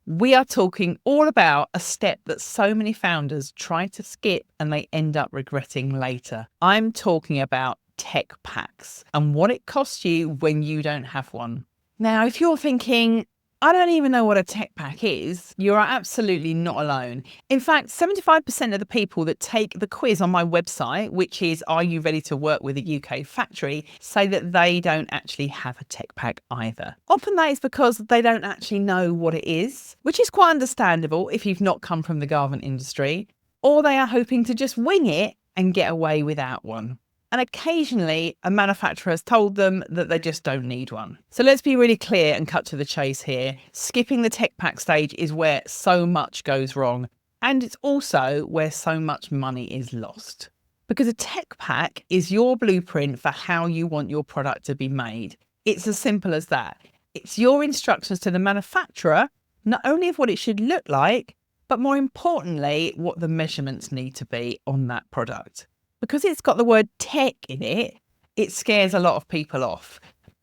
We are talking all about a step that so many founders try to skip and they end up regretting later. I'm talking about tech packs and what it costs you when you don't have one. Now, if you're thinking, I don't even know what a tech pack is, you are absolutely not alone. In fact, 75% of the people that take the quiz on my website, which is Are You Ready to Work with a UK Factory, say that they don't actually have a tech pack either. Often that is because they don't actually know what it is, which is quite understandable if you've not come from the garment industry, or they are hoping to just wing it and get away without one. And occasionally a manufacturer has told them that they just don't need one. So let's be really clear and cut to the chase here. Skipping the tech pack stage is where so much goes wrong. And it's also where so much money is lost. Because a tech pack is your blueprint for how you want your product to be made. It's as simple as that. It's your instructions to the manufacturer, not only of what it should look like, but more importantly, what the measurements need to be on that product. Because it's got the word tech in it, it scares a lot of people off.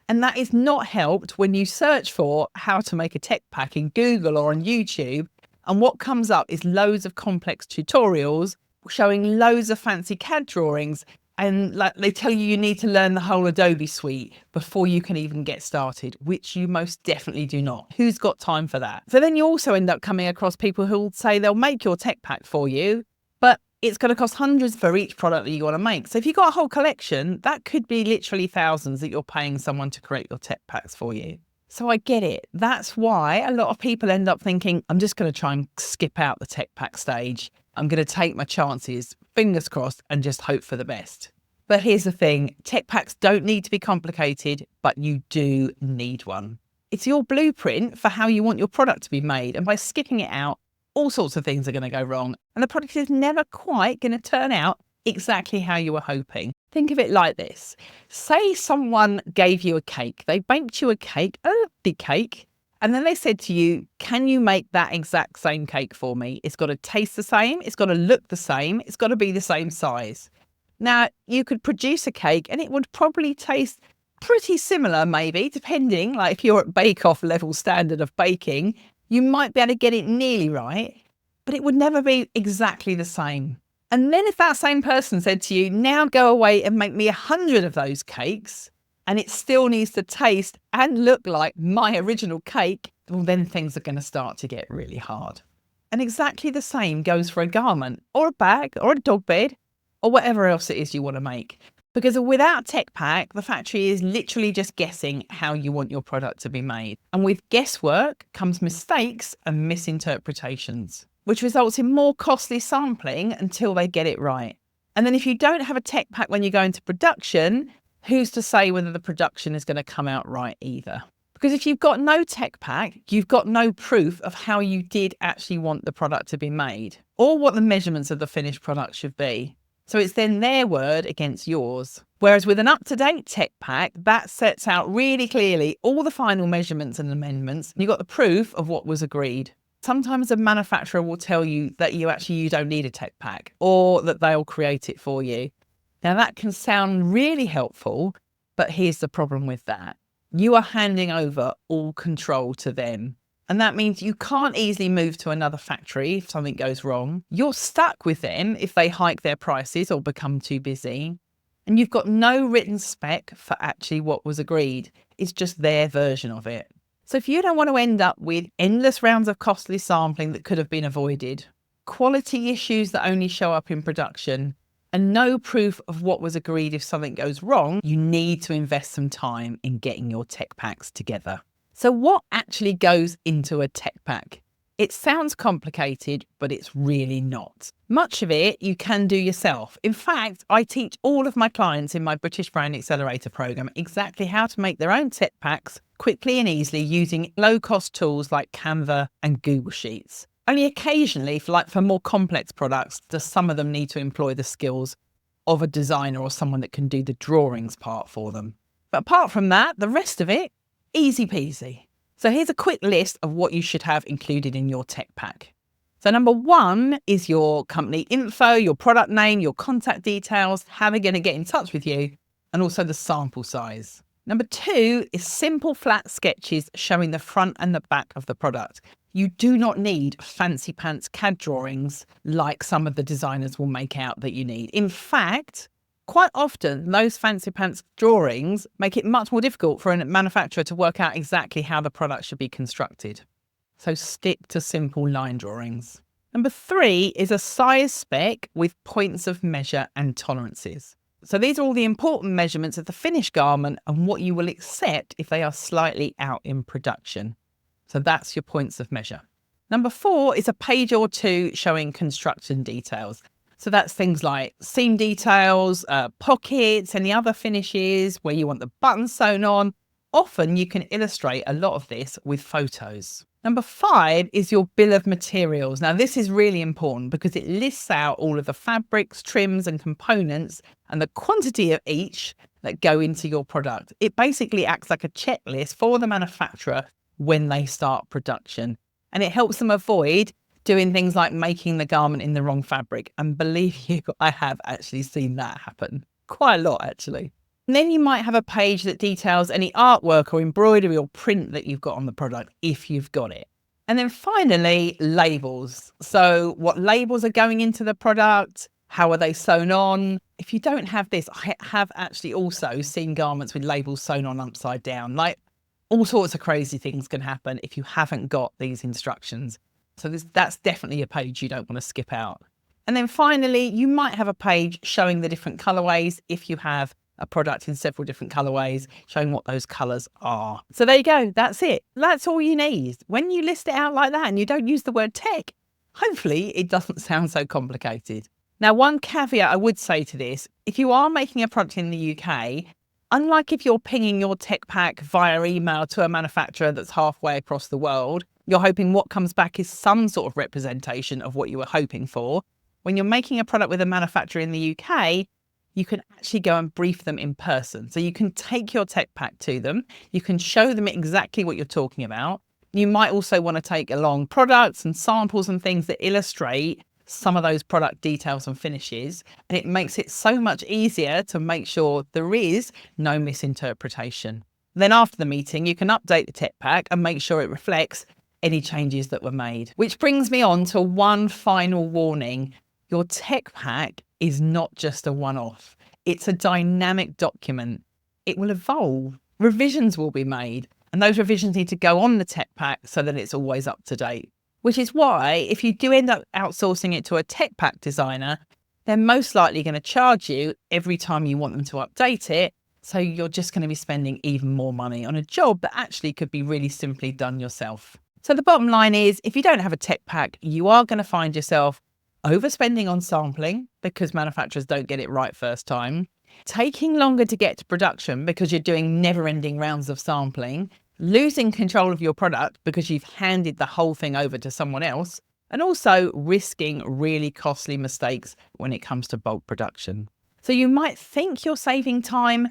And that is not helped when you search for how to make a tech pack in Google or on YouTube. And what comes up is loads of complex tutorials showing loads of fancy CAD drawings. And they tell you need to learn the whole Adobe suite before you can even get started, which you most definitely do not. Who's got time for that? So then you also end up coming across people who'll say they'll make your tech pack for you, but it's going to cost hundreds for each product that you want to make. So if you've got a whole collection, that could be literally thousands that you're paying someone to create your tech packs for you. So I get it. That's why a lot of people end up thinking, I'm just going to try and skip out the tech pack stage. I'm going to take my chances, fingers crossed, and just hope for the best. But here's the thing. Tech packs don't need to be complicated, but you do need one. It's your blueprint for how you want your product to be made. And by skipping it out, all sorts of things are going to go wrong. And the product is never quite going to turn out exactly how you were hoping. Think of it like this. Say someone gave you a cake. They baked you a cake, a lovely cake. And then they said to you, can you make that exact same cake for me? It's got to taste the same. It's got to look the same. It's got to be the same size. Now, you could produce a cake and it would probably taste pretty similar, maybe, depending, like if you're at bake-off level standard of baking, you might be able to get it nearly right, but it would never be exactly the same. And then if that same person said to you, now go away and make me 100 of those cakes, and it still needs to taste and look like my original cake, well, then things are going to start to get really hard. And exactly the same goes for a garment or a bag or a dog bed or whatever else it is you want to make. Because without a tech pack, the factory is literally just guessing how you want your product to be made. And with guesswork comes mistakes and misinterpretations, which results in more costly sampling until they get it right. And then if you don't have a tech pack when you go into production, who's to say whether the production is going to come out right either? Because if you've got no tech pack, you've got no proof of how you did actually want the product to be made or what the measurements of the finished product should be. So it's then their word against yours. Whereas with an up-to-date tech pack, that sets out really clearly all the final measurements and amendments. And you've got the proof of what was agreed. Sometimes a manufacturer will tell you that you don't need a tech pack or that they'll create it for you. Now that can sound really helpful, but here's the problem with that. You are handing over all control to them. And that means you can't easily move to another factory if something goes wrong. You're stuck with them if they hike their prices or become too busy. And you've got no written spec for actually what was agreed. It's just their version of it. So if you don't want to end up with endless rounds of costly sampling that could have been avoided, quality issues that only show up in production, and no proof of what was agreed if something goes wrong, you need to invest some time in getting your tech packs together. So what actually goes into a tech pack? It sounds complicated, but it's really not. Much of it you can do yourself. In fact, I teach all of my clients in my British Brand Accelerator program exactly how to make their own tech packs quickly and easily using low-cost tools like Canva and Google Sheets. Only occasionally, for more complex products, does some of them need to employ the skills of a designer or someone that can do the drawings part for them. But apart from that, the rest of it, easy peasy. So here's a quick list of what you should have included in your tech pack. So number one is your company info, your product name, your contact details, how they're going to get in touch with you, and also the sample size. Number 2 is simple flat sketches showing the front and the back of the product. You do not need fancy pants CAD drawings like some of the designers will make out that you need. In fact, quite often those fancy pants drawings make it much more difficult for a manufacturer to work out exactly how the product should be constructed. So stick to simple line drawings. Number 3 is a size spec with points of measure and tolerances. So these are all the important measurements of the finished garment and what you will accept if they are slightly out in production. So that's your points of measure. Number 4 is a page or 2 showing construction details. So that's things like seam details, pockets, any other finishes where you want the buttons sewn on. Often you can illustrate a lot of this with photos. Number 5 is your bill of materials. Now this is really important because it lists out all of the fabrics, trims and components and the quantity of each that go into your product. It basically acts like a checklist for the manufacturer when they start production, and it helps them avoid doing things like making the garment in the wrong fabric. And believe you, I have actually seen that happen quite a lot actually. And then you might have a page that details any artwork or embroidery or print that you've got on the product, if you've got it. And then finally, labels. So what labels are going into the product? How are they sewn on? If you don't have this, I have actually also seen garments with labels sewn on upside down. Like all sorts of crazy things can happen if you haven't got these instructions. So that's definitely a page you don't want to skip out. And then finally, you might have a page showing the different colorways if you have a product in several different colorways, showing what those colors are. So there you go. That's it. That's all you need. When you list it out like that and you don't use the word tech, hopefully it doesn't sound so complicated. Now, one caveat I would say to this, if you are making a product in the UK, unlike if you're pinging your tech pack via email to a manufacturer that's halfway across the world, you're hoping what comes back is some sort of representation of what you were hoping for. When you're making a product with a manufacturer in the UK, you can actually go and brief them in person. So you can take your tech pack to them. You can show them exactly what you're talking about. You might also want to take along products and samples and things that illustrate some of those product details and finishes. And it makes it so much easier to make sure there is no misinterpretation. Then after the meeting, you can update the tech pack and make sure it reflects any changes that were made. Which brings me on to one final warning. Your tech pack is not just a one-off. It's a dynamic document. It will evolve. Revisions will be made, and those revisions need to go on the tech pack so that it's always up to date. Which is why if you do end up outsourcing it to a tech pack designer, they're most likely going to charge you every time you want them to update it. So you're just going to be spending even more money on a job that actually could be really simply done yourself. So the bottom line is, if you don't have a tech pack, you are going to find yourself overspending on sampling because manufacturers don't get it right first time, taking longer to get to production because you're doing never-ending rounds of sampling, losing control of your product because you've handed the whole thing over to someone else, and also risking really costly mistakes when it comes to bulk production. So you might think you're saving time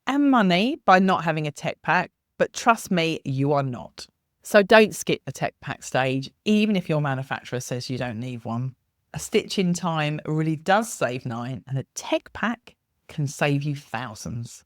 and money by not having a tech pack, but trust me, you are not. So don't skip the tech pack stage, even if your manufacturer says you don't need one. A stitch in time really does save 9, and a tech pack can save you thousands.